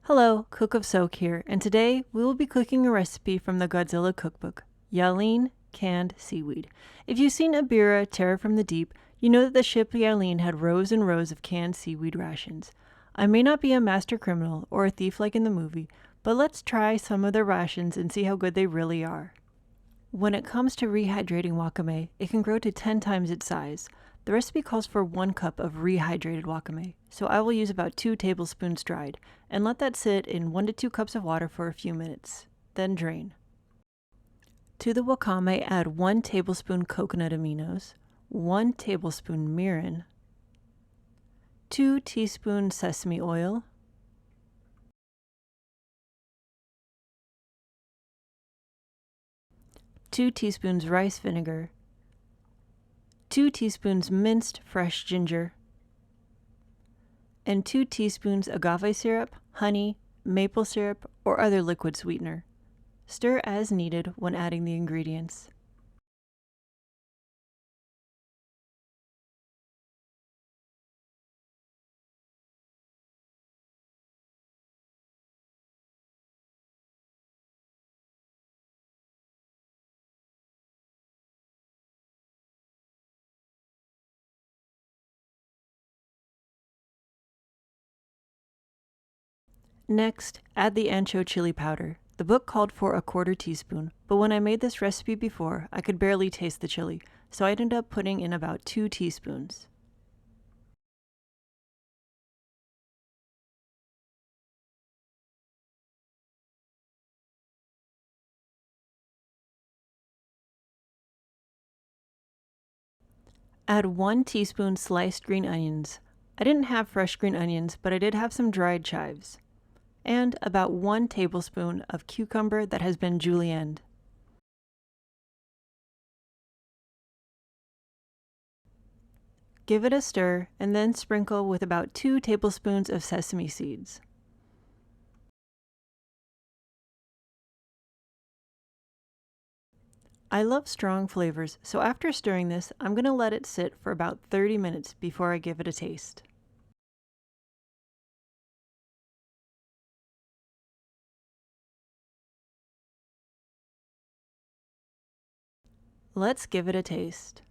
Hello, Cook of Soak here, and today we will be cooking a recipe from the Godzilla cookbook, Yahleen canned seaweed. If you've seen Abira, Terror from the Deep, you know that the ship Yahleen had rows and rows of canned seaweed rations. I may not be a master criminal or a thief like in the movie, but let's try some of their rations and see how good they really are. When it comes to rehydrating wakame, it can grow to 10 times its size. The recipe calls for 1 cup of rehydrated wakame, so I will use about 2 tablespoons dried, and let that sit in 1 to 2 cups of water for a few minutes. Then drain. To the wakame, add 1 tablespoon coconut aminos, 1 tablespoon mirin, 2 teaspoons sesame oil, 2 teaspoons rice vinegar, 2 teaspoons minced fresh ginger, and 2 teaspoons agave syrup, honey, maple syrup, or other liquid sweetener. Stir as needed when adding the ingredients. Next, add the ancho chili powder. The book called for a 1/4 teaspoon, but when I made this recipe before, I could barely taste the chili, so I ended up putting in about 2 teaspoons. Add 1 teaspoon sliced green onions. I didn't have fresh green onions, but I did have some dried chives. And about 1 tablespoon of cucumber that has been julienned. Give it a stir and then sprinkle with about 2 tablespoons of sesame seeds. I love strong flavors, so after stirring this, I'm going to let it sit for about 30 minutes before I give it a taste. Let's give it a taste.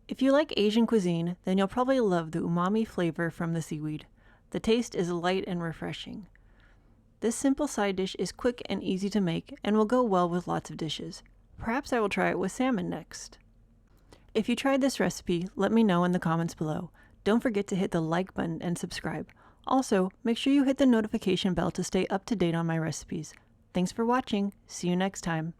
If you like Asian cuisine, then you'll probably love the umami flavor from the seaweed. The taste is light and refreshing. This simple side dish is quick and easy to make and will go well with lots of dishes. Perhaps I will try it with salmon next. If you tried this recipe, let me know in the comments below. Don't forget to hit the like button and subscribe. Also, make sure you hit the notification bell to stay up to date on my recipes. Thanks for watching. See you next time.